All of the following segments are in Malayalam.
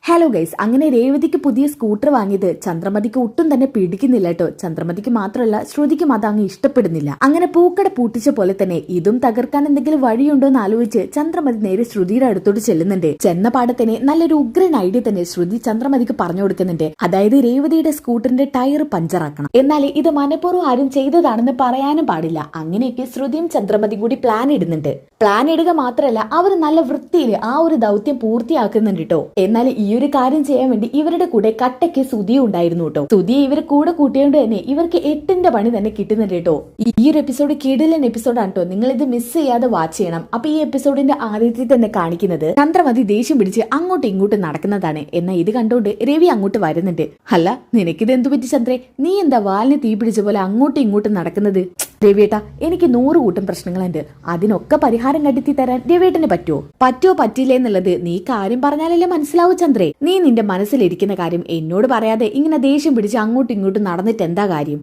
ഹലോ ഗൈസ്, അങ്ങനെ രേവതിക്ക് പുതിയ സ്കൂട്ടർ വാങ്ങിയത് ചന്ദ്രമതിക്ക് ഒട്ടും തന്നെ പിടിക്കുന്നില്ല കേട്ടോ. ചന്ദ്രമതിക്ക് മാത്രമല്ല, ശ്രുതിക്കും അത് അങ്ങ് ഇഷ്ടപ്പെടുന്നില്ല. അങ്ങനെ പൂക്കട പൂട്ടിച്ച പോലെ തന്നെ ഇതും തകർക്കാൻ എന്തെങ്കിലും വഴിയുണ്ടോ എന്ന് ആലോചിച്ച് ചന്ദ്രമതി നേരെ ശ്രുതിയുടെ അടുത്തോട്ട് ചെല്ലുന്നുണ്ട്. ചെന്ന പാടത്തന്നെ നല്ലൊരു ഉഗ്രൻ ഐഡിയ തന്നെ ശ്രുതി ചന്ദ്രമതിക്ക് പറഞ്ഞു കൊടുക്കുന്നുണ്ട്. അതായത് രേവതിയുടെ സ്കൂട്ടറിന്റെ ടയർ പഞ്ചറാക്കണം. എന്നാൽ ഇത് മനഃപൂർവ്വം ആരും ചെയ്തതാണെന്ന് പറയാനും പാടില്ല. അങ്ങനെയൊക്കെ ശ്രുതിയും ചന്ദ്രമതിയും കൂടി പ്ലാൻ ഇടുന്നുണ്ട്. പ്ലാൻ ഇടുക മാത്രമല്ല, അവർ നല്ല വൃത്തിയിൽ ആ ഒരു ദൗത്യം പൂർത്തിയാക്കുന്നുണ്ട് കേട്ടോ. എന്നാൽ ഈ ഒരു കാര്യം ചെയ്യാൻ വേണ്ടി ഇവരുടെ കൂടെ കട്ടയ്ക്ക് സുതി ഉണ്ടായിരുന്നു കേട്ടോ. സുതിയെ ഇവർ കൂടെ കൂട്ടിയോണ്ട് തന്നെ ഇവർക്ക് 8ന്റെ പണി തന്നെ കിട്ടുന്നുണ്ട് കേട്ടോ. ഈ ഒരു എപ്പിസോഡ് കിടിലൻ എപ്പിസോഡാണ് കേട്ടോ. നിങ്ങൾ ഇത് മിസ് ചെയ്യാതെ വാച്ച് ചെയ്യണം. അപ്പൊ ഈ എപ്പിസോഡിന്റെ ആദ്യത്തിൽ തന്നെ കാണിക്കുന്നത് ചന്ദ്രമതി ദേഷ്യം പിടിച്ച് അങ്ങോട്ടും ഇങ്ങോട്ടും നടക്കുന്നതാണ്. എന്നാൽ ഇത് കണ്ടോണ്ട് രവി അങ്ങോട്ട് വരുന്നുണ്ട്. അല്ല, നിനക്കിത് എന്തു പറ്റി ചന്ദ്രേ? നീ എന്താ വാലിന് തീ പിടിച്ച പോലെ അങ്ങോട്ടും ഇങ്ങോട്ടും നടക്കുന്നത്? രവിയേട്ടാ, എനിക്ക് 100 കൂട്ടം പ്രശ്നങ്ങളുണ്ട്. അതിനൊക്കെ പരിഹാരം കണ്ടെത്തി തരാൻ രവിയേട്ടന് പറ്റുമോ പറ്റില്ലേ എന്നുള്ളത് നീ കാര്യം പറഞ്ഞാലല്ലേ മനസ്സിലാവൂ ചന്ദ്രേ. നീ നിന്റെ മനസ്സിലിരിക്കുന്ന കാര്യം എന്നോട് പറയാതെ ഇങ്ങനെ ദേഷ്യം പിടിച്ച് അങ്ങോട്ടും ഇങ്ങോട്ടും നടന്നിട്ട് എന്താ കാര്യം?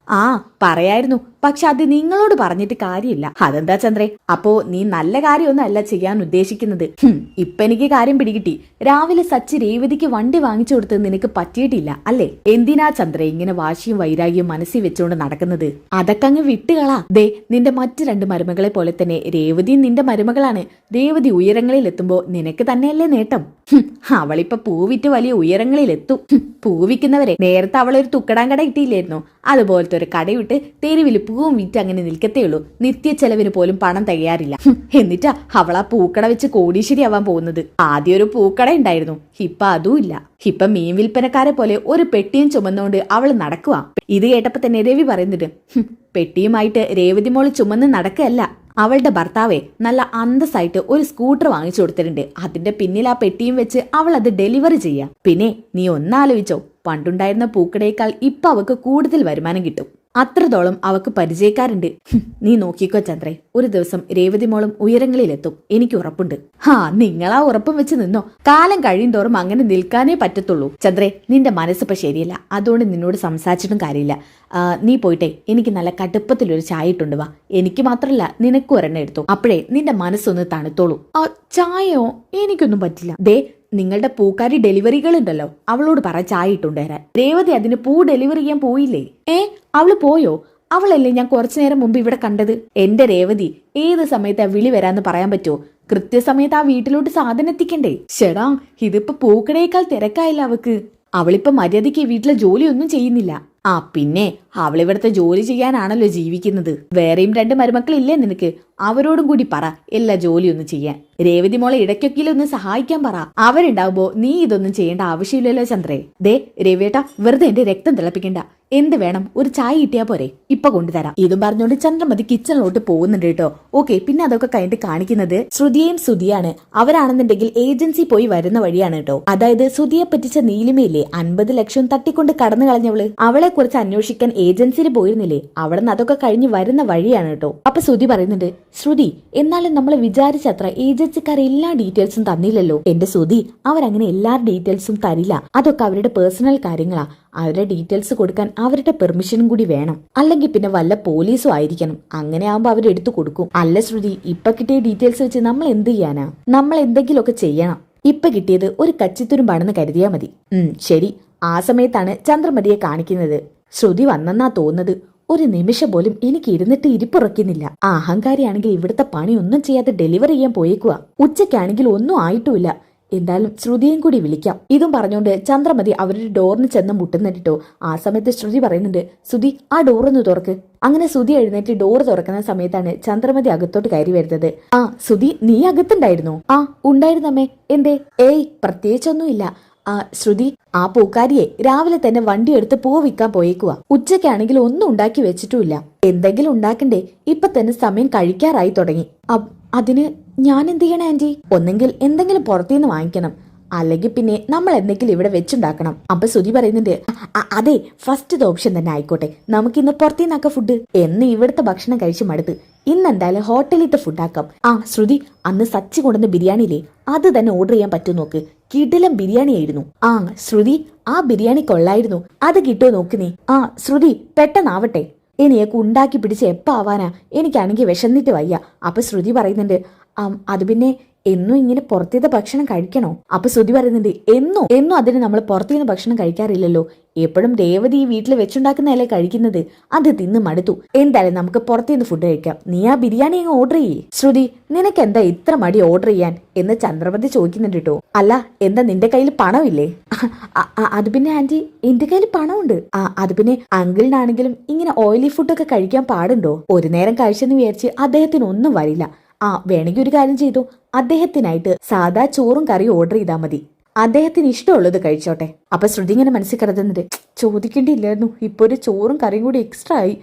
പറയായിരുന്നു, പക്ഷെ അത് നിങ്ങളോട് പറഞ്ഞിട്ട് കാര്യമില്ല. അതെന്താ ചന്ദ്രേ? അപ്പോ നീ നല്ല കാര്യമൊന്നും അല്ല ചെയ്യാൻ ഉദ്ദേശിക്കുന്നത്. ഇപ്പൊ എനിക്ക് കാര്യം പിടികിട്ടി. രാവിലെ സച്ചി രേവതിക്ക് വണ്ടി വാങ്ങിച്ചു കൊടുത്തത് നിനക്ക് പറ്റിയിട്ടില്ല അല്ലേ? എന്തിനാ ചന്ദ്രേ ഇങ്ങനെ വാശിയും വൈരാഗ്യവും മനസ്സിൽ വെച്ചുകൊണ്ട് നടക്കുന്നത്? അതൊക്കെ അങ്ങ് വിട്ടുകളാ. ദേ, നിന്റെ മറ്റു 2 മരുമകളെ പോലെ തന്നെ രേവതിയും നിന്റെ മരുമകളാണ്. രേവതി ഉയരങ്ങളിൽ എത്തുമ്പോ നിനക്ക് തന്നെയല്ലേ നേട്ടം. അവളിപ്പോ പൂവിറ്റ് വലിയ ഉയരങ്ങളിൽ എത്തും. പൂവിക്കുന്നവരെ നേരത്തെ അവളൊരു തുക്കടാൻ കട ഇട്ടില്ലായിരുന്നു? അതുപോലത്തെ ഒരു കടയിട്ട് തെരുവിൽ പൂവും വിറ്റ് അങ്ങനെ നിൽക്കത്തേ ഉള്ളൂ. നിത്യ ചെലവിന് പോലും പണം തികയാറില്ല. എന്നിട്ടാ അവളാ പൂക്കട വെച്ച് കോടീശ്വരി ആവാൻ പോകുന്നത്. ആദ്യം ഒരു പൂക്കട ഉണ്ടായിരുന്നു, ഇപ്പൊ അതും ഇല്ല. ഇപ്പൊ മീൻ വിൽപ്പനക്കാരെ പോലെ ഒരു പെട്ടിയും ചുമന്നുകൊണ്ട് അവൾ നടക്കുക. ഇത് കേട്ടപ്പോ തന്നെ രവി പറയുന്നുണ്ട്, പെട്ടിയുമായിട്ട് രേവതി മോള് ചുമന്ന് നടക്കല്ല. അവളുടെ ഭർത്താവെ നല്ല അന്തസ്സായിട്ട് ഒരു സ്കൂട്ടർ വാങ്ങിച്ചു കൊടുത്തിട്ടുണ്ട്. അതിന്റെ പിന്നിൽ ആ പെട്ടിയും വെച്ച് അവൾ അത് ഡെലിവറി ചെയ്യാം. പിന്നെ നീ ഒന്നാലോചിച്ചോ, പണ്ടുണ്ടായിരുന്ന പൂക്കടയേക്കാൾ ഇപ്പൊ അവക്ക് കൂടുതൽ വരുമാനം കിട്ടും. അത്രത്തോളം അവക്ക് പരിചയക്കാരുണ്ട്. നീ നോക്കിക്കോ ചന്ദ്രേ, ഒരു ദിവസം രേവതി മോളും ഉയരങ്ങളിലെത്തും, എനിക്ക് ഉറപ്പുണ്ട്. നിങ്ങളാ ഉറപ്പും വെച്ച് നിന്നോ. കാലം കഴിയും തോറും അങ്ങനെ നിൽക്കാനേ പറ്റത്തുള്ളൂ. ചന്ദ്രേ, നിന്റെ മനസ്സിപ്പോ ശരിയല്ല, അതുകൊണ്ട് നിന്നോട് സംസാരിച്ചിട്ടും കാര്യമില്ല. നീ പോയിട്ടെ എനിക്ക് നല്ല കടുപ്പത്തിലൊരു ചായ ഇട്ടുണ്ട് വാ. എനിക്ക് മാത്രമല്ല നിനക്കും ഒരെണ്ണം എടുത്തു. അപ്പോഴേ നിന്റെ മനസ്സൊന്ന് തണുത്തോളൂ. ചായയോ? എനിക്കൊന്നും പറ്റില്ല. ദേ, നിങ്ങളുടെ പൂക്കാരി ഡെലിവറികൾ ഉണ്ടല്ലോ, അവളോട് പറ ചായ ഇട്ടുണ്ടേരാൻ. രേവതി അതിന് പൂ ഡെലിവറി ചെയ്യാൻ പോയില്ലേ? അവള് പോയോ? അവളല്ലേ ഞാൻ കുറച്ചു നേരം മുമ്പ് ഇവിടെ കണ്ടത്. എന്റെ രേവതി ഏത് സമയത്ത് വിളി വരാന്ന് പറയാൻ പറ്റുമോ? കൃത്യസമയത്ത് ആ വീട്ടിലോട്ട് സാധനം എത്തിക്കണ്ടേ? ചേടാ, ഇതിപ്പോ പൂക്കടയേക്കാൾ തിരക്കായില്ല അവക്ക്. അവളിപ്പോ മര്യാദയ്ക്ക് വീട്ടിലെ ജോലിയൊന്നും ചെയ്യുന്നില്ല. പിന്നെ അവളിവിടുത്തെ ജോലി ചെയ്യാനാണല്ലോ ജീവിക്കുന്നത്. വേറെയും 2 മരുമക്കളില്ലേ നിനക്ക്? അവരോടും കൂടി പറ എല്ലാ ജോലിയൊന്നും ചെയ്യാൻ. രേവതി മോളെ ഇടയ്ക്കൊക്കെ ഒന്ന് സഹായിക്കാൻ പറ. അവരുണ്ടാവുമ്പോ നീ ഇതൊന്നും ചെയ്യേണ്ട ആവശ്യമില്ലല്ലോ ചന്ദ്രേ. ദേ രവിയേട്ടാ, വെറുതെ എന്റെ രക്തം തിളപ്പിക്കണ്ട. എന്ത് വേണം? ഒരു ചായ കിട്ടിയാ പോരെ? ഇപ്പൊ കൊണ്ടുതരാം. ഇതും പറഞ്ഞുകൊണ്ട് ചന്ദ്രമതി കിച്ചണിലോട്ട് പോകുന്നുണ്ട് കേട്ടോ. ഓക്കെ, പിന്നെ അതൊക്കെ കഴിഞ്ഞിട്ട് കാണിക്കുന്നത് ശ്രുതിയും സുതിയാണ്. അവരാണെന്നുണ്ടെങ്കിൽ ഏജൻസി പോയി വരുന്ന വഴിയാണ് കേട്ടോ. അതായത് സുതിയെ പറ്റിച്ച നീലിമയില്ലേ, 50 ലക്ഷം തട്ടിക്കൊണ്ട് കടന്നു കളഞ്ഞവള്, അവളെ കുറിച്ച് അന്വേഷിക്കാൻ ഏജൻസിയിൽ പോയിരുന്നില്ലേ? അവിടെ നിന്ന് അതൊക്കെ കഴിഞ്ഞ് വരുന്ന വഴിയാണ് കേട്ടോ. അപ്പൊ ശ്രുതി പറയുന്നുണ്ട്, ശ്രുതി എന്നാലും നമ്മൾ വിചാരിച്ചത്ര ഏജൻസിക്കാർ എല്ലാ ഡീറ്റെയിൽസും തന്നില്ലല്ലോ. എന്റെ ശ്രുതി, അവരങ്ങനെ എല്ലാ ഡീറ്റെയിൽസും തരില്ല. അതൊക്കെ അവരുടെ പേഴ്സണൽ കാര്യങ്ങളാ. അവരുടെ ഡീറ്റെയിൽസ് കൊടുക്കാൻ അവരുടെ പെർമിഷനും കൂടി വേണം. അല്ലെങ്കിൽ പിന്നെ വല്ല പോലീസും ആയിരിക്കണം. അങ്ങനെ ആവുമ്പോ അവരെടുത്തു കൊടുക്കും. അല്ല ശ്രുതി, ഇപ്പൊ കിട്ടിയ ഡീറ്റെയിൽസ് വെച്ച് നമ്മൾ എന്ത് ചെയ്യാനാ? നമ്മൾ എന്തെങ്കിലുമൊക്കെ ചെയ്യണം. ഇപ്പൊ കിട്ടിയത് ഒരു കച്ചിത്തുരുമ്പാണെന്ന് കരുതിയാ മതി. ശരി. ആ സമയത്താണ് ചന്ദ്രമതിയെ കാണിക്കുന്നത്. ശ്രുതി വന്നെന്നാ തോന്നുന്നത്. ഒരു നിമിഷം പോലും എനിക്ക് ഇരുന്നിട്ട് ഇരിപ്പുറക്കുന്നില്ല. അഹങ്കാരിയാണെങ്കിൽ ഇവിടുത്തെ പണിയൊന്നും ചെയ്യാതെ ഡെലിവറി ചെയ്യാൻ പോയേക്കുക. ഉച്ചയ്ക്കാണെങ്കിൽ ഒന്നും ആയിട്ടുമില്ല. എന്തായാലും ശ്രുതിയും കൂടി വിളിക്കാം. ഇതും പറഞ്ഞുകൊണ്ട് ചന്ദ്രമതി അവരുടെ ഡോറിന് ചെന്ന് മുട്ടുന്നിട്ടോ. ആ സമയത്ത് ശ്രുതി പറയുന്നുണ്ട്, ശ്രുതി ആ ഡോറൊന്ന് തുറക്ക്. അങ്ങനെ ശ്രുതി എഴുന്നേറ്റ് ഡോറ് തുറക്കുന്ന സമയത്താണ് ചന്ദ്രമതി അകത്തോട്ട് കയറി വരുന്നത്. ശ്രുതി, നീ അകത്തുണ്ടായിരുന്നോ? ഉണ്ടായിരുന്നമ്മേ. എന്തേ? പ്രത്യേകിച്ചൊന്നുമില്ല. ശ്രുതി, ആ പൂക്കാരിയെ രാവിലെ തന്നെ വണ്ടി എടുത്ത് പൂ വിൽക്കാൻ പോയേക്കുക. ഉച്ചയ്ക്കാണെങ്കിൽ ഒന്നും ഉണ്ടാക്കി വെച്ചിട്ടുമില്ല. എന്തെങ്കിലും ഉണ്ടാക്കണ്ടേ? ഇപ്പൊ തന്നെ സമയം കഴിക്കാറായി തുടങ്ങി. അതിന് ഞാൻ എന്ത് ചെയ്യണം ആന്റി? ഒന്നെങ്കിൽ എന്തെങ്കിലും പുറത്തുനിന്ന് വാങ്ങിക്കണം, അല്ലെങ്കിൽ പിന്നെ നമ്മൾ എന്തെങ്കിലും ഇവിടെ വെച്ചുണ്ടാക്കണം. അപ്പൊ ശ്രുതി പറയുന്നുണ്ട്, അതെ, ഫസ്റ്റ് ഓപ്ഷൻ തന്നെ ആയിക്കോട്ടെ. നമുക്കിന്ന് പുറത്തുനിന്നാക്ക ഫുഡ്. എന്ന് ഇവിടുത്തെ ഭക്ഷണം കഴിച്ച് മടുത്ത് ഇന്ന് എന്തായാലും ഹോട്ടലിലത്തെ ഫുഡാക്കാം. ശ്രുതി, അന്ന് സച്ചി കൊണ്ടുവന്ന ബിരിയാണിയില്ലേ, അത് തന്നെ ഓർഡർ ചെയ്യാൻ പറ്റും നോക്ക്. കിടിലം ബിരിയാണി ആയിരുന്നു. ശ്രുതി, ആ ബിരിയാണി കൊള്ളായിരുന്നു. അത് കിട്ടുമോ നോക്ക് നീ. ശ്രുതി, പെട്ടെന്നാവട്ടെ. ഇനിയൊക്കെ ഉണ്ടാക്കി പിടിച്ച് എപ്പ ആവാനാ? എനിക്കാണെങ്കിൽ വിശന്നിട്ട് വയ്യ. അപ്പൊ ശ്രുതി പറയുന്നുണ്ട്, അത് പിന്നെ എന്നും ഇങ്ങനെ പുറത്തുനിന്ന് ഭക്ഷണം കഴിക്കണോ? അപ്പൊ ശ്രുതി പറയുന്നുണ്ട്, എന്നും അതിന് നമ്മൾ പുറത്തുനിന്ന് ഭക്ഷണം കഴിക്കാറില്ലല്ലോ, എപ്പോഴും രേവതി ഈ വീട്ടിൽ വെച്ചുണ്ടാക്കുന്നതല്ലേ കഴിക്കുന്നത്, അത് തിന്ന് മടുത്തു. എന്തായാലും നമുക്ക് പുറത്തുനിന്ന് ഫുഡ് കഴിക്കാം, നീ ആ ബിരിയാണി അങ്ങ് ഓർഡർ ചെയ്യേ. ശ്രുതി, നിനക്ക് എന്താ ഇത്ര മടി ഓർഡർ ചെയ്യാൻ എന്ന് ചന്ദ്രമതി ചോദിക്കുന്നുണ്ട് കേട്ടോ. അല്ല, എന്താ നിന്റെ കയ്യിൽ പണമില്ലേ? അത് പിന്നെ ആന്റി, എന്റെ കയ്യിൽ പണമുണ്ട്. അത് പിന്നെ അങ്കിളിനാണെങ്കിലും ഇങ്ങനെ ഓയിലി ഫുഡൊക്കെ കഴിക്കാൻ പാടുണ്ടോ? ഒരു നേരം കഴിച്ചെന്ന് വിചാരിച്ച് അദ്ദേഹത്തിന് ഒന്നും വരില്ല. വേണമെങ്കിൽ ഒരു കാര്യം ചെയ്തു, അദ്ദേഹത്തിനായിട്ട് സാധാ ചോറും കറിയും ഓർഡർ ചെയ്താൽ മതി, അദ്ദേഹത്തിന് ഇഷ്ടമുള്ളത് കഴിച്ചോട്ടെ. അപ്പൊ ശ്രുതി ഇങ്ങനെ മനസ്സിൽ കരുതുന്നുണ്ട്, ചോദിക്കേണ്ടിയില്ലായിരുന്നു, ഇപ്പൊ ഒരു ചോറും കറിയും കൂടി എക്സ്ട്രാ ആയി,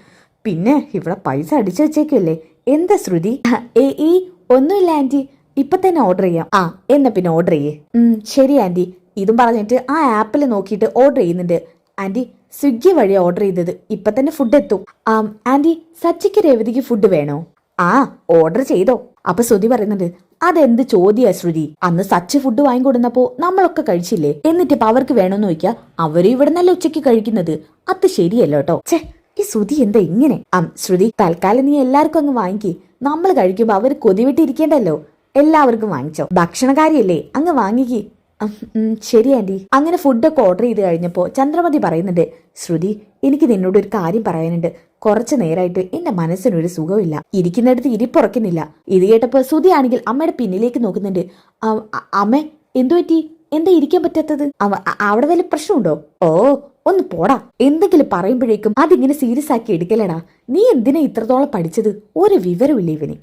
പിന്നെ ഇവിടെ പൈസ അടിച്ചു വെച്ചേക്കല്ലേ. എന്താ ശ്രുതി? ഈ ഒന്നുമില്ല ആന്റി, ഇപ്പൊ തന്നെ ഓർഡർ ചെയ്യാം. എന്നാ പിന്നെ ഓർഡർ ചെയ്യേ. ശരി ആന്റി. ഇതും പറഞ്ഞിട്ട് ആ ആപ്പിൽ നോക്കിയിട്ട് ഓർഡർ ചെയ്യുന്നുണ്ട്. ആന്റി, സ്വിഗ്ഗി വഴി ഓർഡർ ചെയ്തത്, ഇപ്പൊ തന്നെ ഫുഡ് എത്തും. ആന്റി, സച്ചിക്ക് രേവതിക്ക് ഫുഡ് വേണോ? ഓർഡർ ചെയ്തോ? അപ്പൊ ശ്രുതി പറയുന്നുണ്ട്, അതെന്ത് ചോദ്യാ ശ്രുതി, അന്ന് സച്ച് ഫുഡ് വാങ്ങിക്കൊടുന്നപ്പോ നമ്മളൊക്കെ കഴിച്ചില്ലേ, എന്നിട്ടിപ്പോ അവർക്ക് വേണമെന്ന് ചോദിക്കാ, അവരും ഇവിടെ നല്ല ഉച്ചയ്ക്ക് കഴിക്കുന്നത്, അത് ശരിയല്ലോ കേട്ടോ. ഛേ, ഈ ശ്രുതി എന്താ ഇങ്ങനെ? ശ്രുതി, തൽക്കാലം നീ എല്ലാവർക്കും അങ്ങ് വാങ്ങിക്കേ, നമ്മൾ കഴിക്കുമ്പോ അവർ കൊതിവിട്ടിരിക്കേണ്ടല്ലോ, എല്ലാവർക്കും വാങ്ങിച്ചോ, ഭക്ഷണകാരിയല്ലേ, അങ്ങ് വാങ്ങിക്കേ. ശരി ആന്റി. അങ്ങനെ ഫുഡൊക്കെ ഓർഡർ ചെയ്ത് കഴിഞ്ഞപ്പോ ചന്ദ്രമതി പറയുന്നുണ്ട്, ശ്രുതി, എനിക്ക് നിന്നോട് ഒരു കാര്യം പറയാനുണ്ട്, കുറച്ചു നേരമായിട്ട് എന്റെ മനസ്സിനൊരു സുഖമില്ല, ഇരിക്കുന്നിടത്ത് ഇരിപ്പുറക്കുന്നില്ല. ഇത് കേട്ടപ്പോ ശ്രുതി ആണെങ്കിൽ അമ്മയുടെ പിന്നിലേക്ക് നോക്കുന്നുണ്ട്. അമ്മ, എന്തു പറ്റി? എന്താ ഇരിക്കാൻ പറ്റാത്തത്? അവിടെ വല്ല പ്രശ്നമുണ്ടോ? ഒന്ന് പോടാ, എന്തെങ്കിലും പറയുമ്പോഴേക്കും അതിങ്ങനെ സീരിയസ് ആക്കി എടുക്കലടാ. നീ എന്തിനാ ഇത്രത്തോളം പഠിച്ചത്? ഒരു വിവരമില്ല ഇവന്.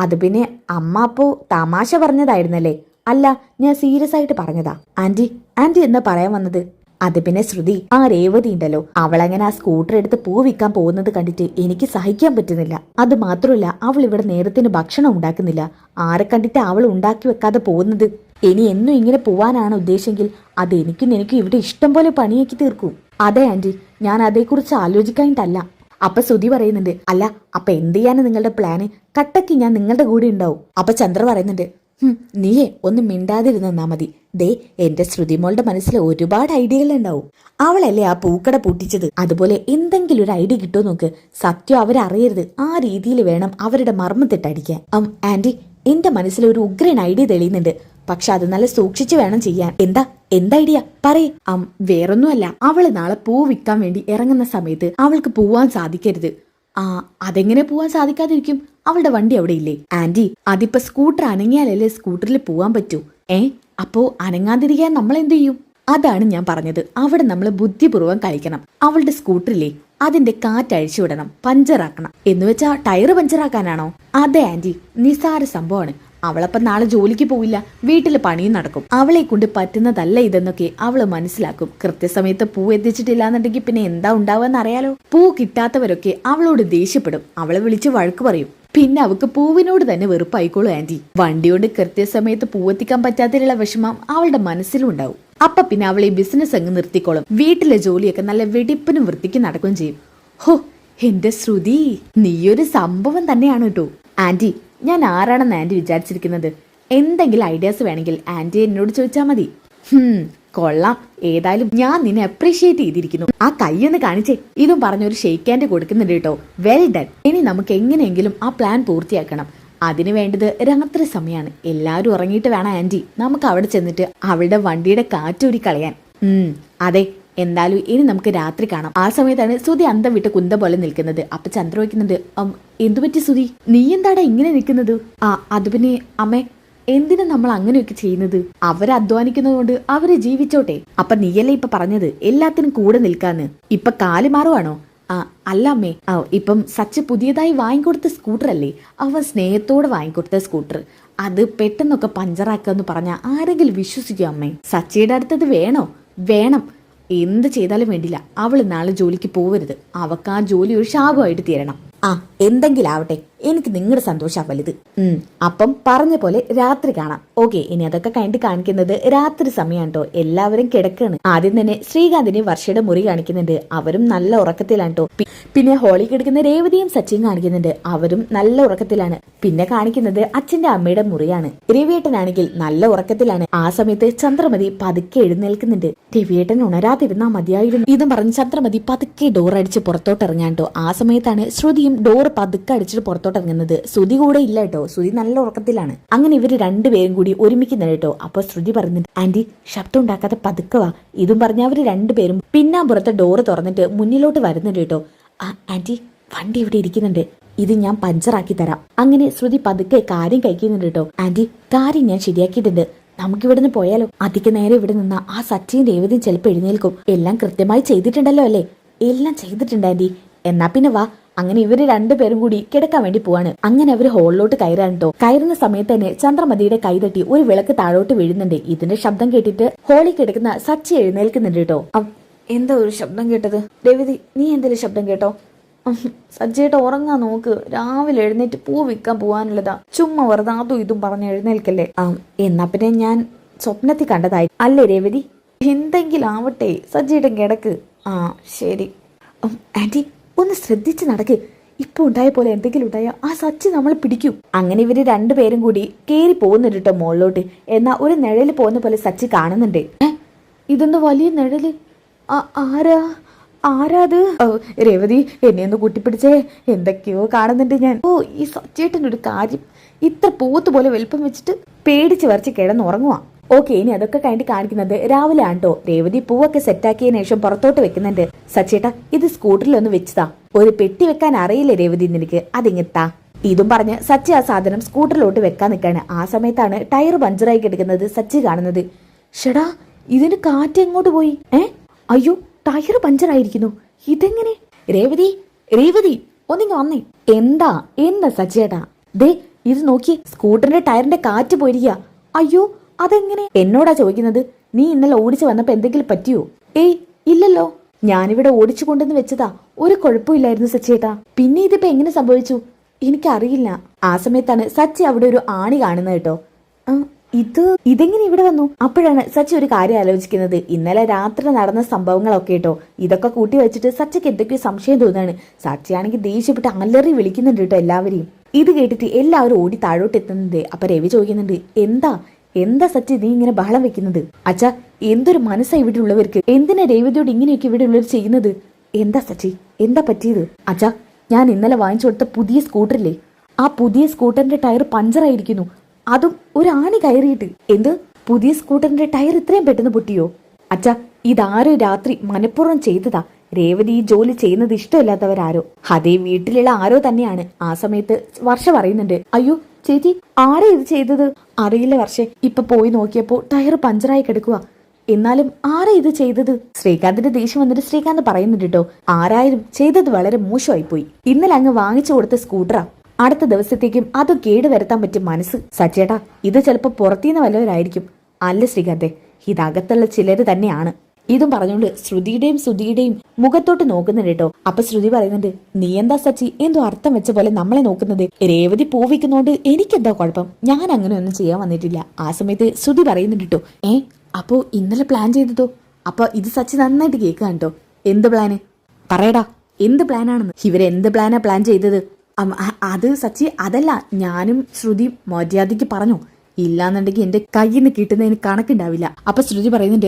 അത് പിന്നെ അമ്മ അപ്പോ തമാശ പറഞ്ഞതായിരുന്നല്ലേ? അല്ല, ഞാൻ സീരിയസ് ആയിട്ട് പറഞ്ഞതാ. ആന്റി എന്താ പറയാൻ വന്നത്? അത് പിന്നെ ശ്രുതി, ആ രേവതി ഉണ്ടല്ലോ, അവളങ്ങനെ ആ സ്കൂട്ടർ എടുത്ത് പൂ വിൽക്കാൻ പോകുന്നത് കണ്ടിട്ട് എനിക്ക് സഹിക്കാൻ പറ്റുന്നില്ല. അത് മാത്രമല്ല, അവൾ ഇവിടെ നേരത്തിന് ഭക്ഷണം ഉണ്ടാക്കുന്നില്ല, ആരെ കണ്ടിട്ട് അവൾ ഉണ്ടാക്കി വെക്കാതെ പോകുന്നത്. ഇനി എന്നും ഇങ്ങനെ പോവാനാണ് ഉദ്ദേശമെങ്കിൽ അത് എനിക്കും ഇവിടെ ഇഷ്ടം പോലെ പണിയാക്കി തീർക്കൂ. അതെ ആന്റി, ഞാൻ അതേക്കുറിച്ച് ആലോചിക്കാനിട്ടല്ല. അപ്പൊ ശ്രുതി പറയുന്നുണ്ട്, അല്ല അപ്പൊ എന്ത് ചെയ്യാനാണ് നിങ്ങളുടെ പ്ലാന്? കട്ടക്ക് ഞാൻ നിങ്ങളുടെ കൂടെ ഉണ്ടാവും. അപ്പൊ ചന്ദ്ര പറയുന്നുണ്ട്, നീയേ ഒന്ന് മിണ്ടാതിരുന്നാ മതി. ദേ, എന്റെ ശ്രുതിമോളുടെ മനസ്സിൽ ഒരുപാട് ഐഡിയകൾ ഉണ്ടാവും. അവളല്ലേ ആ പൂക്കട പൂട്ടിച്ചത്, അതുപോലെ എന്തെങ്കിലും ഒരു ഐഡിയ കിട്ടുമോ നോക്ക്. സത്യം അവരറിയരുത്, ആ രീതിയിൽ വേണം അവരുടെ മർമ്മത്തിട്ടടിക്കാൻ. ആന്റി, എന്റെ മനസ്സിൽ ഒരു ഉഗ്രൻ ഐഡിയ തെളിയുന്നുണ്ട്, പക്ഷെ അത് നല്ല സൂക്ഷിച്ചു വേണം ചെയ്യാൻ. എന്താ ഐഡിയ പറയേ? വേറൊന്നുമല്ല, അവള് നാളെ പൂ വിൽക്കാൻ വേണ്ടി ഇറങ്ങുന്ന സമയത്ത് അവൾക്ക് പോവാൻ സാധിക്കരുത്. അതെങ്ങനെ പോവാൻ സാധിക്കാതിരിക്കും? അവളുടെ വണ്ടി അവിടെ ഇല്ലേ? ആന്റി, അതിപ്പോ സ്കൂട്ടർ അനങ്ങിയാലല്ലേ സ്കൂട്ടറിൽ പോവാൻ പറ്റൂ. അപ്പോ അനങ്ങാതിരിക്കാൻ നമ്മൾ എന്ത് ചെയ്യും? അതാണ് ഞാൻ പറഞ്ഞത്, അവിടെ നമ്മൾ ബുദ്ധിപൂർവ്വം കളിക്കണം. അവളുടെ സ്കൂട്ടറില്ലേ, അതിന്റെ കാറ്റഴിച്ചു വിടണം, പഞ്ചറാക്കണം. എന്ന് വെച്ചാ ടയറ് പഞ്ചറാക്കാനാണോ? അതെ ആന്റി, നിസാര സംഭവമാണ്. അവളപ്പം നാളെ ജോലിക്ക് പോവില്ല, വീട്ടില് പണിയും നടക്കും. അവളെ കൊണ്ട് പറ്റുന്നതല്ല ഇതെന്നൊക്കെ അവള് മനസ്സിലാക്കും. കൃത്യസമയത്ത് പൂ എത്തിച്ചിട്ടില്ല എന്നുണ്ടെങ്കിൽ പിന്നെ എന്താ ഉണ്ടാവുക അറിയാലോ. പൂ കിട്ടാത്തവരൊക്കെ അവളോട് ദേഷ്യപ്പെടും, അവളെ വിളിച്ച് വഴക്ക് പറയും. പിന്നെ അവക്ക് പൂവിനോട് തന്നെ വെറുപ്പായിക്കോളൂ ആന്റി. വണ്ടി കൊണ്ട് കൃത്യസമയത്ത് പൂവെത്തിക്കാൻ പറ്റാത്തതിലുള്ള വിഷമം അവളുടെ മനസ്സിലും ഉണ്ടാവും. അപ്പൊ പിന്നെ അവൾ ഈ ബിസിനസ് അങ്ങ് നിർത്തിക്കോളും, വീട്ടിലെ ജോലിയൊക്കെ നല്ല വെടിപ്പിനും വൃത്തിക്ക് നടക്കുകയും ചെയ്യും. ഹോ, എന്റെ ശ്രുതി, നീയൊരു സംഭവം തന്നെയാണ് കേട്ടോ. ആന്റി, ഞാൻ ആരാണെന്ന് ആന്റി വിചാരിച്ചിരിക്കുന്നത്? എന്തെങ്കിലും ഐഡിയാസ് വേണമെങ്കിൽ ആന്റി എന്നോട് ചോദിച്ചാൽ മതി. കൊള്ളാം, ഏതായാലും ഞാൻ നിന്നെ അപ്രീഷിയേറ്റ് ചെയ്തിരിക്കുന്നു. ആ കൈയൊന്ന് കാണിച്ചേ. ഇതും പറഞ്ഞൊരു ഷെയ്ക്ക് ഹാൻഡ് കൊടുക്കുന്നുണ്ട് കേട്ടോ. Well done. ഇനി നമുക്ക് എങ്ങനെയെങ്കിലും ആ പ്ലാൻ പൂർത്തിയാക്കണം. അതിന് വേണ്ടത് രാത്രി സമയമാണ്. എല്ലാവരും ഉറങ്ങിയിട്ട് വേണം ആന്റി നമുക്ക് അവിടെ ചെന്നിട്ട് അവളുടെ വണ്ടിയുടെ കാറ്റൂരി കളയാൻ. അതെ, എന്തായാലും ഇനി നമുക്ക് രാത്രി കാണാം. ആ സമയത്താണ് ശ്രുതി അന്തം വിട്ട് കുന്ത പോലെ നിൽക്കുന്നത്. അപ്പൊ ചന്ദ്ര വയ്ക്കുന്നുണ്ട്, എന്തുപറ്റി ശ്രുതി, നീ എന്താടാ ഇങ്ങനെ നിൽക്കുന്നത്? അത് പിന്നെ അമ്മേ, എന്തിനാ നമ്മൾ അങ്ങനെയൊക്കെ ചെയ്യുന്നത്? അവരധ്വാനിക്കുന്നത് കൊണ്ട് അവര് ജീവിച്ചോട്ടെ. അപ്പൊ നീയല്ലേ ഇപ്പൊ പറഞ്ഞത് എല്ലാത്തിനും കൂടെ നിൽക്കാന്ന്? ഇപ്പൊ കാല് മാറുവാണോ? അല്ല അമ്മേ, ഇപ്പം സച്ച് പുതിയതായി വാങ്ങിക്കൊടുത്ത സ്കൂട്ടർ അല്ലേ, അവൻ സ്നേഹത്തോടെ വാങ്ങിക്കൊടുത്ത സ്കൂട്ടർ. അത് പെട്ടെന്നൊക്കെ പഞ്ചറാക്കാന്ന് പറഞ്ഞാൽ ആരെങ്കിലും വിശ്വസിക്കും അമ്മേ? സച്ചിയുടെ അടുത്തത് വേണം. എന്ത് ചെയ്താലും വേണ്ടില്ല, അവള് നാളെ ജോലിക്ക് പോവരുത്. അവക്ക് ആ ജോലി ഒരു ശാപമായിട്ട് തീരണം. എന്തെങ്കിലും ആവട്ടെ, എനിക്ക് നിങ്ങളുടെ സന്തോഷം വലുത്. അപ്പം പറഞ്ഞ പോലെ രാത്രി കാണാം. ഓക്കെ, ഇനി അതൊക്കെ കഴിഞ്ഞിട്ട് കാണിക്കുന്നത് രാത്രി സമയമാണ് കേട്ടോ. എല്ലാവരും കിടക്കാണ്. ആദ്യം തന്നെ ശ്രീകാന്തിനെ വർഷയുടെ മുറി കാണിക്കുന്നുണ്ട്. അവരും നല്ല ഉറക്കത്തിലാണ് കേട്ടോ. പിന്നെ ഹോളി കിടക്കുന്ന രേവതിയും സച്ചിയും കാണിക്കുന്നുണ്ട്. അവരും നല്ല ഉറക്കത്തിലാണ്. പിന്നെ കാണിക്കുന്നത് അച്ഛന്റെ അമ്മയുടെ മുറിയാണ്. രവിയേട്ടനാണെങ്കിൽ നല്ല ഉറക്കത്തിലാണ്. ആ സമയത്ത് ചന്ദ്രമതി പതുക്കെ എഴുന്നേൽക്കുന്നുണ്ട്. രവിയേട്ടൻ ഉണരാതിരുന്നാ മതിയായിരുന്നു ഇതും പറഞ്ഞ് ചന്ദ്രമതി പതുക്കെ ഡോർ അടിച്ച് പുറത്തോട്ട് ഇറങ്ങാൻ കേട്ടോ. ആ സമയത്താണ് ശ്രുതിയും ഡോർ പതുക്കെ അടിച്ചിട്ട് പുറത്തോട്ട് പുറത്തോട്ടിറങ്ങുന്നത്. ശ്രുതി കൂടെ ഇല്ല കേട്ടോ, ശ്രുതി നല്ല ഉറക്കത്തിലാണ്. അങ്ങനെ ഇവര് രണ്ടുപേരും കൂടി ഒരുമിക്കുന്നുണ്ട് കേട്ടോ. അപ്പൊ ശ്രുതി പറയുന്നുണ്ട്, ആന്റി ശബ്ദം ഉണ്ടാക്കാതെ പതുക്കവാ. ഇതും പറഞ്ഞ അവര് രണ്ടുപേരും പിന്നാമ്പുറത്തെ ഡോറ് തുറന്നിട്ട് മുന്നിലോട്ട് വരുന്നുണ്ട് കേട്ടോ. ആന്റി വണ്ടി ഇവിടെ ഇരിക്കുന്നുണ്ട്, ഇത് ഞാൻ പഞ്ചറാക്കി തരാം. അങ്ങനെ ശ്രുതി പതുക്കെ കാര്യം കഴിക്കുന്നുണ്ട് കേട്ടോ. ആന്റി കാര്യം ഞാൻ ശരിയാക്കിയിട്ടുണ്ട്, നമുക്കിവിടുന്ന് പോയാലോ? അധികം നേരം ഇവിടെ നിന്ന ആ സച്ചിയും രേവതിയും ചിലപ്പോൾ എഴുന്നേൽക്കും. എല്ലാം കൃത്യമായി ചെയ്തിട്ടുണ്ടല്ലോ അല്ലേ? എല്ലാം ചെയ്തിട്ടുണ്ട് ആന്റി. എന്നാ പിന്നെ വാ. അങ്ങനെ ഇവര് രണ്ടുപേരും കൂടി കിടക്കാൻ വേണ്ടി പോവാണ്. അങ്ങനെ അവര് ഹോളിലോട്ട് കയറാൻ കേട്ടോ. കയറുന്ന സമയത്ത് തന്നെ ചന്ദ്രമതിയുടെ കൈ തട്ടി ഒരു വിളക്ക് താഴോട്ട് വീഴുന്നുണ്ട്. ഇതിന്റെ ശബ്ദം കേട്ടിട്ട് ഹോളിൽ കിടക്കുന്ന സച്ചി എഴുന്നേൽക്കുന്നുണ്ട് കേട്ടോ. എന്താ ഒരു ശബ്ദം കേട്ടത്? രേവതി നീ എന്തെങ്കിലും ശബ്ദം കേട്ടോ? സജ്ജയുടെ ഉറങ്ങാൻ നോക്ക്, രാവിലെ എഴുന്നേറ്റ് പൂ വിൽക്കാൻ പോവാനുള്ളതാ. ചുമ്മാ വെറുതെ അതും ഇതും പറഞ്ഞ് എഴുന്നേൽക്കല്ലേ. എന്നാ പിന്നെ ഞാൻ സ്വപ്നത്തിൽ കണ്ടതായി അല്ലേ രേവതി? എന്തെങ്കിലും ആവട്ടെ, സജ്ജയുടെ കിടക്ക്. ശരി ആന്റി, ഒന്ന് ശ്രദ്ധിച്ച് നടക്ക്. ഇപ്പൊ ഉണ്ടായ പോലെ എന്തെങ്കിലും ഉണ്ടായ ആ സച്ചി നമ്മളെ പിടിക്കും. അങ്ങനെ ഇവര് രണ്ടുപേരും കൂടി കേറി പോകുന്നുണ്ട് കേട്ടോ മുകളിലോട്ട്. എന്നാ ഒരു നിഴല് പോകുന്ന പോലെ സച്ചി കാണുന്നുണ്ട്. ഇതെന്താ വലിയ നിഴല്? ആരാത്? രേവതി എന്നെ ഒന്ന് കൂട്ടിപ്പിടിച്ചേ, എന്തൊക്കെയോ കാണുന്നുണ്ട് ഞാൻ. ഈ സച്ചേട്ടനൊരു കാര്യം, ഇത്ര പോത്ത് പോലെ വലുപ്പം വെച്ചിട്ട് പേടിച്ച് വരച്ച് കിടന്നുറങ്ങുവാ. ഓക്കെ, ഇനി അതൊക്കെ കഴിഞ്ഞ് കാണിക്കുന്നത് രാവിലെ ആണ്ടോ. രേവതി പൂവൊക്കെ സെറ്റാക്കിയതിനു ശേഷം പുറത്തോട്ട് വെക്കുന്നുണ്ട്. സച്ചേട്ടാ ഇത് സ്കൂട്ടറിൽ ഒന്ന് വെച്ചതാ. ഒരു പെട്ടി വെക്കാൻ അറിയില്ലേ രേവതി നിനക്ക്? അതിങ്ങെത്താ. ഇതും പറഞ്ഞ് സച്ചി ആ സാധനം സ്കൂട്ടറിലോട്ട് വെക്കാൻ നിൽക്കാണ്. ആ സമയത്താണ് ടയർ പഞ്ചറായി കിടക്കുന്നത് സച്ചി കാണുന്നത്. ഷടാ, ഇതിന് കാറ്റ് എങ്ങോട്ട് പോയി? അയ്യോ, ടയർ പഞ്ചറായിരിക്കുന്നു. ഇതെങ്ങനെ? രേവതി ഒന്നിങ്ങ വന്നേ. എന്താ സച്ചേട്ടാ? ദേ ഇത് നോക്കി, സ്കൂട്ടറിന്റെ ടയറിന്റെ കാറ്റ് പോയിരിക്കുക. അയ്യോ, അതെങ്ങനെ? എന്നോടാ ചോദിക്കുന്നത്? നീ ഇന്നലെ ഓടിച്ചു വന്നപ്പോ എന്തെങ്കിലും പറ്റിയോ? ഏയ് ഇല്ലല്ലോ, ഞാനിവിടെ ഓടിച്ചു കൊണ്ടുവന്ന് വെച്ചതാ. ഒരു കുഴപ്പമില്ലായിരുന്നു സച്ചേട്ടാ. പിന്നെ ഇതിപ്പോ എങ്ങനെ സംഭവിച്ചു? എനിക്കറിയില്ല. ആ സമയത്താണ് സച്ചി അവിടെ ഒരു ആണി കാണുന്നത് കേട്ടോ. ഇതെങ്ങനെ ഇവിടെ വന്നു? അപ്പോഴാണ് സച്ചി ഒരു കാര്യം ആലോചിക്കുന്നത്. ഇന്നലെ രാത്രി നടന്ന സംഭവങ്ങളൊക്കെ കേട്ടോ. ഇതൊക്കെ കൂട്ടി വെച്ചിട്ട് സച്ചിക്ക് എന്തൊക്കെയോ സംശയം തോന്നാണ്. സച്ചിയാണെങ്കിൽ ദേഷ്യപ്പെട്ട് അലറി വിളിക്കുന്നുണ്ട് കേട്ടോ എല്ലാവരെയും. ഇത് കേട്ടിട്ട് എല്ലാവരും ഓടി താഴോട്ട് എത്തുന്നുണ്ട്. അപ്പൊ രവി ചോദിക്കുന്നുണ്ട്, എന്താ സച്ചി നീ ഇങ്ങനെ ബഹളം വെക്കുന്നത്? അച്ഛാ, എന്തൊരു മനസ്സാ ഇവിടെ ഉള്ളവർക്ക്. എന്തിനാ രേവതിയോട് ഇങ്ങനെയൊക്കെ ഇവിടെ ഉള്ളവർ ചെയ്യുന്നത്? എന്താ സച്ചി, എന്താ പറ്റിയത്? അച്ഛാ, ഞാൻ ഇന്നലെ വാങ്ങിച്ചു കൊടുത്ത പുതിയ സ്കൂട്ടറില്ലേ, ആ പുതിയ സ്കൂട്ടറിന്റെ ടയർ പഞ്ചറായിരിക്കുന്നു. അതും ഒരു ആണി കയറിയിട്ട്. എന്ത്? പുതിയ സ്കൂട്ടറിന്റെ ടയർ ഇത്രയും പെട്ടെന്ന് പൊട്ടിയോ? അച്ഛാ, ഇതാരോ രാത്രി മനഃപൂർവ്വം ചെയ്തതാ. രേവതി ഈ ജോലി ചെയ്യുന്നത് ഇഷ്ടമില്ലാത്തവരാരോ. അതേ വീട്ടിലുള്ള ആരോ തന്നെയാണ്. ആ സമയത്ത് വർഷ പറയുന്നുണ്ട്, അയ്യോ ചേച്ചി, ആരാ ഇത് ചെയ്തത്? അറിയില്ല വർഷേ, ഇപ്പൊ പോയി നോക്കിയപ്പോ ടയർ പഞ്ചറായി കിടക്കുക. എന്നാലും ആരാ ഇത് ചെയ്തത്? ശ്രീകാന്തിന്റെ ദേഷ്യം വന്നിട്ട് ശ്രീകാന്ത് പറയുന്നുണ്ട് കേട്ടോ, ആരായാലും ചെയ്തത് വളരെ മോശമായി പോയി. ഇന്നലെ അങ്ങ് വാങ്ങിച്ചു കൊടുത്ത സ്കൂട്ടറാ. അടുത്ത ദിവസത്തേക്കും അത് കേടുവരുത്താൻ പറ്റും മനസ്സ്. സച്ചേട്ടാ, ഇത് ചിലപ്പോ പുറത്തുനിന്ന് വല്ലവരായിരിക്കും. അല്ല ശ്രീകാന്തെ, ഇതകത്തുള്ള ചിലര് തന്നെയാണ്. ഇതും പറഞ്ഞുകൊണ്ട് ശ്രുതിയുടെയും സുധിയുടെയും മുഖത്തോട്ട് നോക്കുന്നുണ്ട് കേട്ടോ. അപ്പൊ ശ്രുതി പറയുന്നുണ്ട്, നീ എന്താ സച്ചി എന്തോ അർത്ഥം വെച്ച പോലെ നമ്മളെ നോക്കുന്നത്? രേവതി പൂവിക്കുന്നോണ്ട് എനിക്കെന്താ കുഴപ്പം? ഞാൻ അങ്ങനെ ഒന്നും ചെയ്യാൻ വന്നിട്ടില്ല. ആ സമയത്ത് ശ്രുതി പറയുന്നുണ്ട് കേട്ടോ, അപ്പോ ഇന്നലെ പ്ലാൻ ചെയ്തതോ? അപ്പൊ ഇത് സച്ചി നന്നായിട്ട് കേൾക്കാൻ കേട്ടോ. എന്ത് പ്ലാന്? പറയടാ, എന്ത് പ്ലാനാണെന്ന്? ഇവരെന്ത് പ്ലാൻ ചെയ്തത്? അത് സച്ചി, അതല്ല, ഞാനും ശ്രുതി മര്യാദയ്ക്ക് പറഞ്ഞു. ഇല്ലാന്നുണ്ടെങ്കിൽ എന്റെ കയ്യിൽ നിന്ന് കിട്ടുന്നതിന് കണക്കുണ്ടാവില്ല. അപ്പൊ ശ്രുതി പറയുന്നുണ്ട്,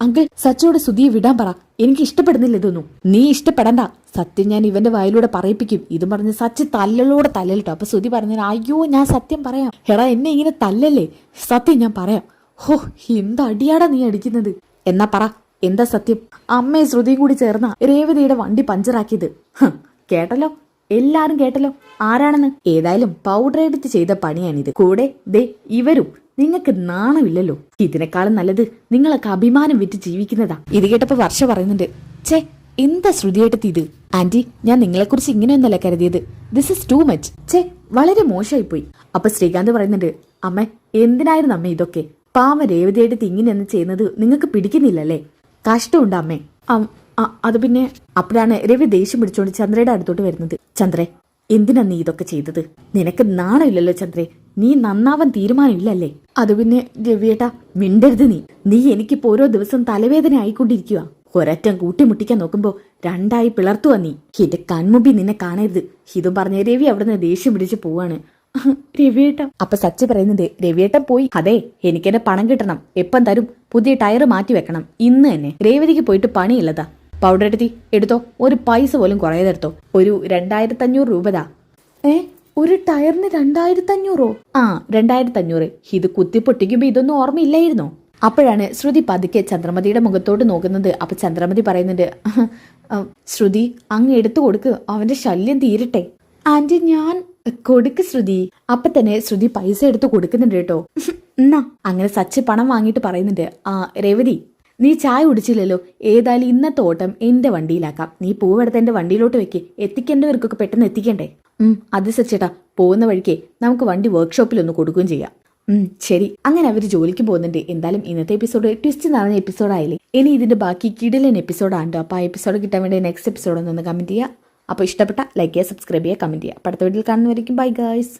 അങ്കിൾ സച്ചിയോട് ശ്രുതിയെ വിടാൻ പറ, എനിക്ക് ഇഷ്ടപ്പെടുന്നില്ല ഇതൊന്നും. നീ ഇഷ്ടപ്പെടണ്ട, സത്യം ഞാൻ ഇവന്റെ വായിലൂടെ പറയിപ്പിക്കും. ഇതും പറഞ്ഞ് സച്ചി തല്ലലോടെ തല്ലലിട്ടോ. അപ്പൊ ശ്രുതി പറഞ്ഞു, അയ്യോ ഞാൻ സത്യം പറയാം. ഹെടാ, എന്നെ ഇങ്ങനെ തല്ലല്ലേ, സത്യം ഞാൻ പറയാം. ഹോ, എന്താ അടിയാടാ നീ അടിക്കുന്നത്? എന്നാ പറ, എന്താ സത്യം? അമ്മയും ശ്രുതിയും കൂടി ചേർന്ന രേവതിയുടെ വണ്ടി പഞ്ചറാക്കിയത്. കേട്ടല്ലോ, എല്ലാരും കേട്ടല്ലോ ആരാണെന്ന്. ഏതായാലും പൗഡർ എഡിറ്റ് ചെയ്ത പണിയാണിത്. കൂടെ ദേ ഇവരും. നിങ്ങൾക്ക് നാണമില്ലല്ലോ. ഇതിനേക്കാളും നല്ലത് നിങ്ങളൊക്കെ അഭിമാനം വിറ്റ് ജീവിക്കുന്നതാ. ഇത് കേട്ടപ്പോ വർഷ പറയുന്നുണ്ട്, ഛേ എന്താ ശ്രുതിയേട്ടത്തി ഇത്? ആന്റി, ഞാൻ നിങ്ങളെക്കുറിച്ച് ഇങ്ങനെയൊന്നല്ല കരുതിയത്. This is too much. ഛേ, വളരെ മോശമായി പോയി. അപ്പൊ ശ്രീകാന്ത് പറയുന്നുണ്ട്, അമ്മ എന്തിനായിരുന്നു അമ്മ ഇതൊക്കെ? പാവ രേവതിയായിട്ട് ഇങ്ങനെയൊന്നും ചെയ്യുന്നത് നിങ്ങൾക്ക് പിടിക്കുന്നില്ലല്ലേ? കഷ്ടമുണ്ട് അമ്മേ. അത് പിന്നെ. അപ്പോഴാണ് രവി ദേഷ്യം പിടിച്ചോണ്ട് ചന്ദ്രയുടെ അടുത്തോട്ട് വരുന്നത്. ചന്ദ്രേ, എന്തിനാ നീ ഇതൊക്കെ ചെയ്തത്? നിനക്ക് നാണമില്ലല്ലോ ചന്ദ്രേ, നീ നന്നാവാൻ തീരുമാനമില്ലല്ലേ? അത് പിന്നെ രവിയേട്ടാ, മിണ്ടരുത് നീ എനിക്കിപ്പോ ഓരോ ദിവസം തലവേദന ആയിക്കൊണ്ടിരിക്കുക. ഒരറ്റം കൂട്ടിമുട്ടിക്കാൻ നോക്കുമ്പോ രണ്ടായി പിളർത്തുവാ നീ. എന്റെ കൺമുമ്പിൽ നിന്നെ കാണരുത്. ഇതും പറഞ്ഞ രവി അവിടുന്ന് ദേഷ്യം പിടിച്ച് പോവാണ്. രവിയേട്ട. അപ്പൊ സച്ചി പറയുന്നത്, രവിയേട്ടൻ പോയി. അതെ, എനിക്കെന്നെ പണം കിട്ടണം. എപ്പം തരും? പുതിയ ടയർ മാറ്റി വെക്കണം ഇന്ന് തന്നെ. രേവതിക്ക് പോയിട്ട് പണിയില്ലതാ. പൗഡർ എടുത്തോ, ഒരു പൈസ പോലും കുറയാതെടുത്തോ. ഒരു 2500 രൂപതാ. ഒരു ടയറിന് 2500? ആ, 2500. ഇത് കുത്തിപ്പൊട്ടിക്കുമ്പോ ഇതൊന്നും ഓർമ്മയില്ലായിരുന്നോ? അപ്പോഴാണ് ശ്രുതി പതുക്കെ ചന്ദ്രമതിയുടെ മുഖത്തോട്ട് നോക്കുന്നത്. അപ്പൊ ചന്ദ്രമതി പറയുന്നുണ്ട്, ശ്രുതി അങ്ങ് എടുത്തു കൊടുക്ക്, അവന്റെ ശല്യം തീരട്ടെ. ആന്റി ഞാൻ കൊടുക്ക് ശ്രുതി. അപ്പൊ തന്നെ ശ്രുതി പൈസ എടുത്ത് കൊടുക്കുന്നുണ്ട് കേട്ടോ. എന്നാ അങ്ങനെ സച്ച് പണം വാങ്ങിയിട്ട് പറയുന്നുണ്ട്, ആ രേവതി നീ ചായ കുടിച്ചില്ലല്ലോ, ഏതായാലും ഇന്നത്തെ ഓട്ടം എന്റെ വണ്ടിയിലാക്കാം. നീ പൂവെടുത്ത് എന്റെ വണ്ടിയിലോട്ട് വെക്ക്, എത്തിക്കേണ്ടവർക്കൊക്കെ പെട്ടെന്ന് എത്തിക്കണ്ടേ. അത് സച്ചേട്ടാ, പോകുന്ന വഴിക്ക് നമുക്ക് വണ്ടി വർക്ക്ഷോപ്പിൽ ഒന്ന് കൊടുക്കുകയും ചെയ്യാം. ശരി. അങ്ങനെ അവർ ജോലിക്ക് പോകുന്നുണ്ട്. എന്തായാലും ഇന്നത്തെ എപ്പിസോഡ് ട്വിസ്റ്റ് നിറഞ്ഞ എപ്പിസോഡായില്ലേ. ഇനി ഇതിന്റെ ബാക്കി കിടിലൻ എപ്പിസോഡാണ്ടോ. അപ്പൊ ആ എപ്പിസോഡ് കിട്ടാൻ വേണ്ടി നെക്സ്റ്റ് എപ്പിസോഡ് ഒന്ന് കമന്റ് ചെയ്യുക. അപ്പോൾ ഇഷ്ടപ്പെട്ട ലൈക്ക് ചെയ്യുക, സബ്സ്ക്രൈബ് ചെയ്യുക, കമന്റ് ചെയ്യുക. അടുത്ത വീഡിയോയിൽ കാണുന്നവരേക്കും ബൈ ഗൈസ്.